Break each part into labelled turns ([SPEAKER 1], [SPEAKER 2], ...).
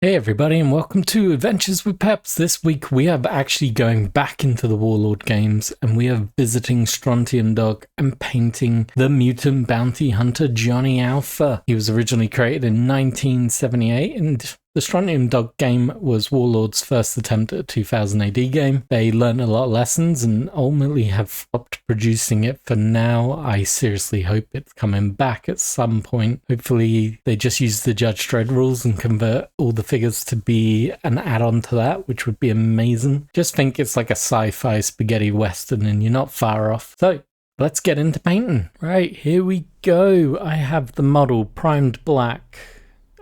[SPEAKER 1] Hey everybody, and welcome to Adventures with Peps. This week we are actually going back into the Warlord games and we are visiting Strontium Dog and painting the mutant bounty hunter Johnny Alpha. He was originally created in 1978 and the Strontium Dog game was Warlord's first attempt at a 2000 AD game. They learned a lot of lessons and ultimately have stopped producing it for now. I seriously hope it's coming back at some point. Hopefully they just use the Judge Dredd rules and convert all the figures to be an add-on to that, which would be amazing. Just think it's like a sci-fi spaghetti western and you're not far off. So let's get into painting. Right, here we go. I have the model primed black.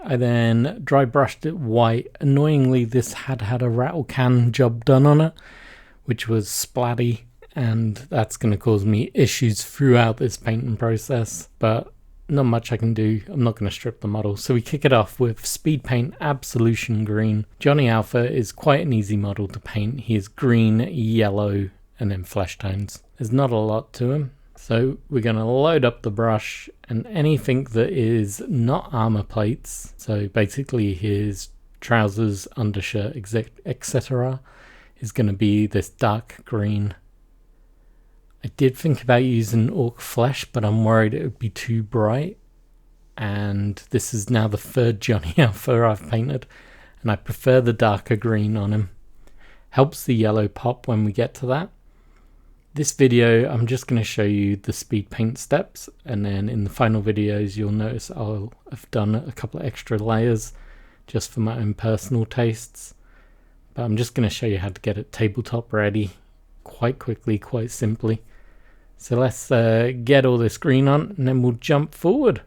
[SPEAKER 1] I then dry brushed it white. Annoyingly, this had a rattle can job done on it, which was splatty, and that's going to cause me issues throughout this painting process, but not much I can do. I'm not going to strip the model. So we kick it off with Speed Paint Absolution Green. Johnny Alpha is quite an easy model to paint. He is green, yellow, and then flesh tones. There's not a lot to him. So we're going to load up the brush, and anything that is not armor plates, so basically his trousers, undershirt, etc., is going to be this dark green. I did think about using orc flesh, but I'm worried it would be too bright. And this is now the third Johnny Alpha I've painted, and I prefer the darker green on him. Helps the yellow pop when we get to that. This video, I'm just going to show you the speed paint steps, and then in the final videos you'll notice I'll have done a couple of extra layers just for my own personal tastes. But I'm just going to show you how to get it tabletop ready quite quickly, quite simply. So let's get all this green on and then we'll jump forward.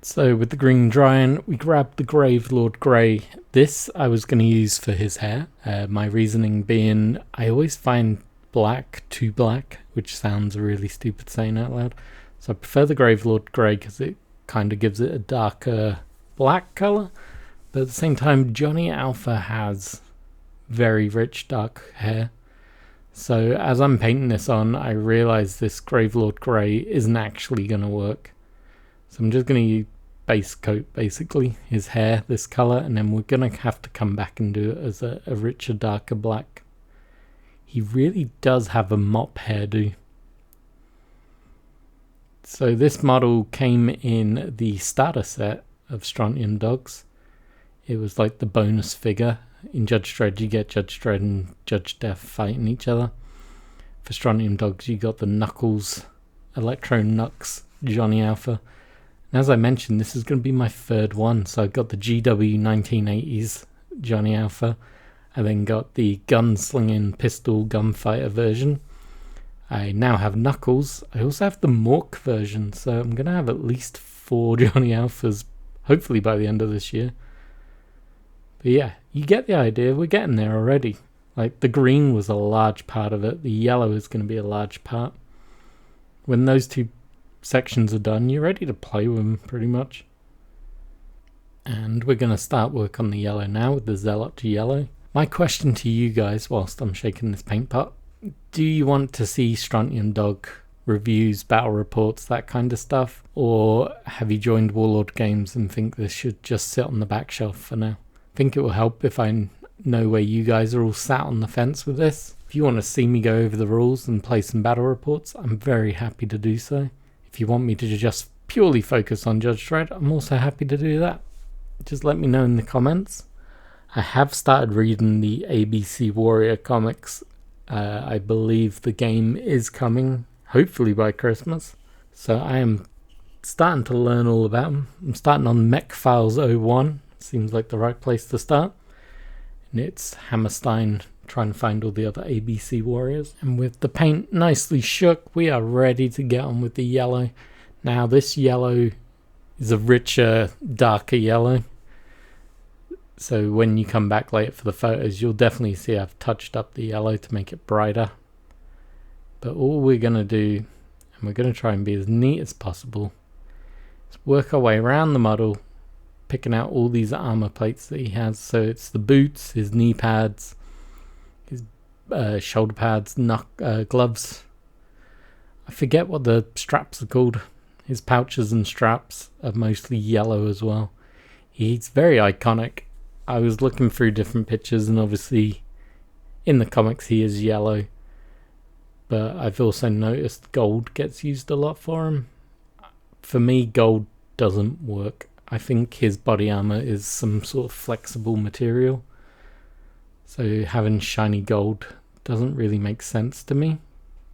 [SPEAKER 1] So with the green drying, we grabbed the Gravelord Grey. This I was going to use for his hair. My reasoning being I always find black too black, which sounds really stupid saying out loud. So I prefer the Gravelord Grey because it kind of gives it a darker black color. But at the same time, Johnny Alpha has very rich dark hair. So as I'm painting this on, I realize this Gravelord Grey isn't actually going to work. So I'm just going to base coat basically his hair this color, and then we're going to have to come back and do it as a richer, darker black. He really does have a mop hairdo. So this model came in the starter set of Strontium Dogs. It was like the bonus figure. In Judge Dredd you get Judge Dredd and Judge Death fighting each other. For Strontium Dogs you got the Knuckles, Electro Nux, Johnny Alpha. And as I mentioned, this is going to be my third one. So I got the GW 1980s Johnny Alpha. I then got the gunslinging pistol gunfighter version. I now have Knuckles. I also have the Mork version, so I'm going to have at least 4 Johnny Alphas, hopefully by the end of this year. But yeah, you get the idea. We're getting there already. Like, the green was a large part of it. The yellow is going to be a large part. When those two sections are done, you're ready to play with them, pretty much. And we're going to start work on the yellow now with the Zealot yellow. My question to you guys whilst I'm shaking this paint pot, do you want to see Strontium Dog reviews, battle reports, that kind of stuff? Or have you joined Warlord Games and think this should just sit on the back shelf for now? I think it will help if I know where you guys are all sat on the fence with this. If you want to see me go over the rules and play some battle reports, I'm very happy to do so. If you want me to just purely focus on Judge Dredd, I'm also happy to do that. Just let me know in the comments. I have started reading the ABC Warrior comics. I believe the game is coming, hopefully by Christmas. So I am starting to learn all about them. I'm starting on Mech Files 01. Seems like the right place to start. And it's Hammerstein trying to find all the other ABC Warriors. And with the paint nicely shook, we are ready to get on with the yellow. Now this yellow is a richer, darker yellow. So when you come back later for the photos, you'll definitely see I've touched up the yellow to make it brighter. But all we're going to do, and we're going to try and be as neat as possible, is work our way around the model, picking out all these armor plates that he has. So it's the boots, his knee pads, his shoulder pads, gloves. I forget what the straps are called. His pouches and straps are mostly yellow as well. He's very iconic. I was looking through different pictures, and obviously in the comics he is yellow, but I've also noticed gold gets used a lot for him. For me, gold doesn't work. I think his body armor is some sort of flexible material, so having shiny gold doesn't really make sense to me.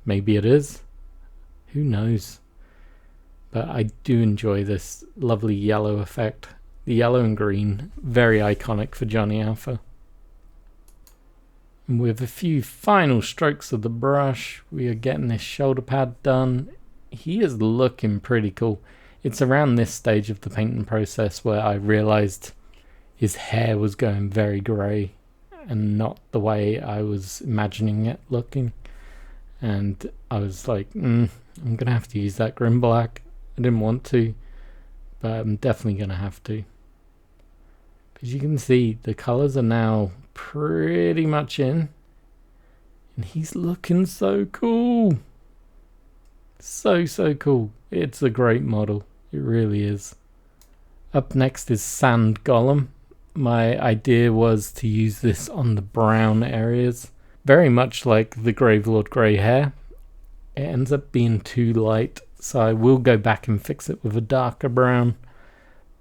[SPEAKER 1] Maybe it is, who knows. But I do enjoy this lovely yellow effect. The yellow and green, very iconic for Johnny Alpha. And with a few final strokes of the brush, we are getting this shoulder pad done. He is looking pretty cool. It's around this stage of the painting process where I realized his hair was going very grey and not the way I was imagining it looking. And I was like, I'm going to have to use that Grim Black. I didn't want to, but I'm definitely going to have to. As you can see, the colours are now pretty much in. And he's looking so cool. So cool. It's a great model. It really is. Up next is Sand Golem. My idea was to use this on the brown areas. Very much like the Gravelord grey hair. It ends up being too light, so I will go back and fix it with a darker brown.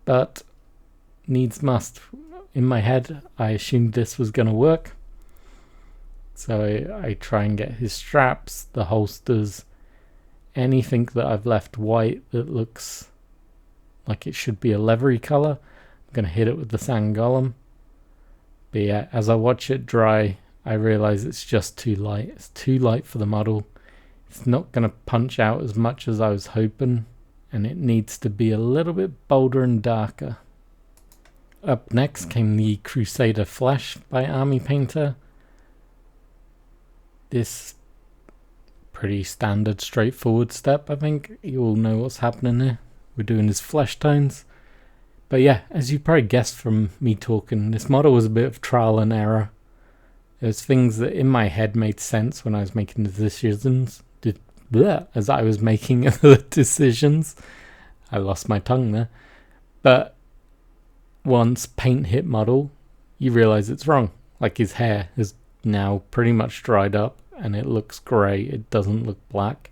[SPEAKER 1] But needs must. In my head, I assumed this was going to work. So I try and get his straps, the holsters, anything that I've left white that looks like it should be a leathery colour. I'm going to hit it with the Sand Golem. But yeah, as I watch it dry, I realise it's just too light. It's too light for the model. It's not going to punch out as much as I was hoping, and it needs to be a little bit bolder and darker. Up next came the Crusader Flesh by Army Painter. This pretty standard straightforward step. I think you all know what's happening here. We're doing his flesh tones. But yeah, as you probably guessed from me talking, this model was a bit of trial and error. There's things that in my head made sense when I was making the decisions. As I was making the decisions. I lost my tongue there. But once paint hit model, you realize it's wrong. Like his hair is now pretty much dried up and it looks grey. It doesn't look black.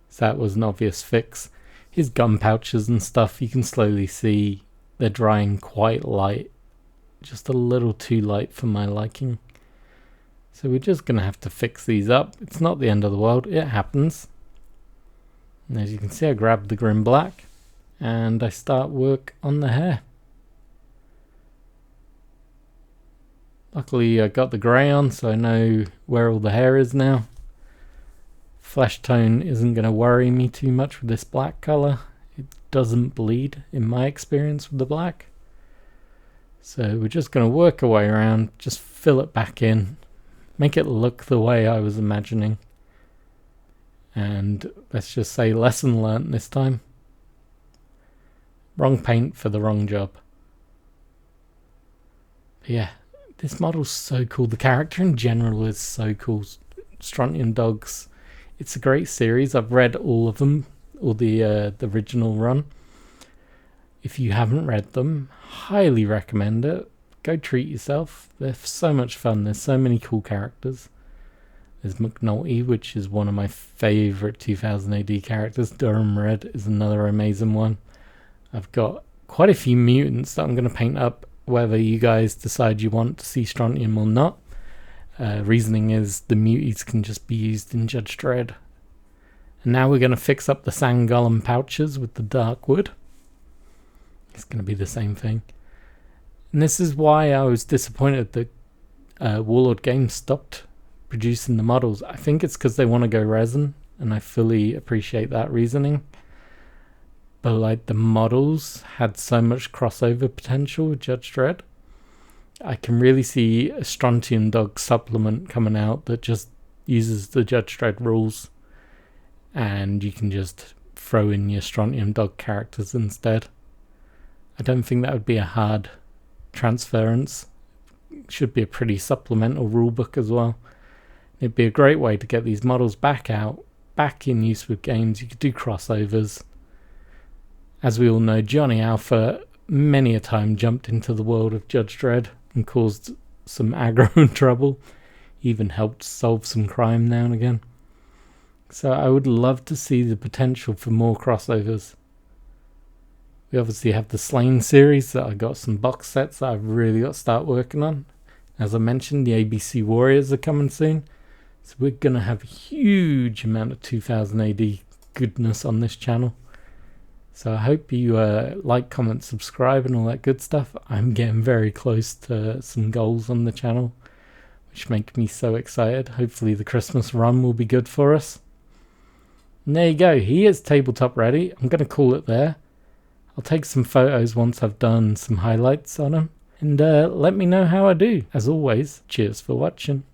[SPEAKER 1] So that was an obvious fix. His gum pouches and stuff, you can slowly see they're drying quite light. Just a little too light for my liking. So we're just going to have to fix these up. It's not the end of the world. It happens. And as you can see, I grab the Grim Black and I start work on the hair. Luckily I got the grey on, so I know where all the hair is now. Flesh tone isn't going to worry me too much with this black colour. It doesn't bleed in my experience with the black. So we're just going to work our way around, just fill it back in, make it look the way I was imagining. And let's just say lesson learnt this time. Wrong paint for the wrong job. But yeah, this model's so cool. The character in general is so cool. Strontium Dogs. It's a great series. I've read all of them, all the original run. If you haven't read them, highly recommend it. Go treat yourself. They're so much fun. There's so many cool characters. There's McNulty, which is one of my favourite 2000 AD characters. Durham Red is another amazing one. I've got quite a few mutants that I'm going to paint up, whether you guys decide you want to see Strontium or not. Reasoning is the muties can just be used in Judge Dredd. And now we're going to fix up the Sand Golem pouches with the dark wood. It's going to be the same thing. And this is why I was disappointed that Warlord Games stopped producing the models. I think it's because they want to go resin, and I fully appreciate that reasoning. But like the models had so much crossover potential with Judge Dredd. I can really see a Strontium Dog supplement coming out that just uses the Judge Dredd rules, and you can just throw in your Strontium Dog characters instead. I don't think that would be a hard transference. It should be a pretty supplemental rulebook as well. It'd be a great way to get these models back in use with games. You could do crossovers. As we all know, Johnny Alpha many a time jumped into the world of Judge Dredd and caused some aggro and trouble. Even helped solve some crime now and again. So I would love to see the potential for more crossovers. We obviously have the Slain series that I got some box sets that I've really got to start working on. As I mentioned, the ABC Warriors are coming soon. So we're going to have a huge amount of 2000 AD goodness on this channel. So I hope you like, comment, subscribe and all that good stuff. I'm getting very close to some goals on the channel, which make me so excited. Hopefully the Christmas run will be good for us. And there you go. He is tabletop ready. I'm going to call it there. I'll take some photos once I've done some highlights on him. And let me know how I do. As always, cheers for watching.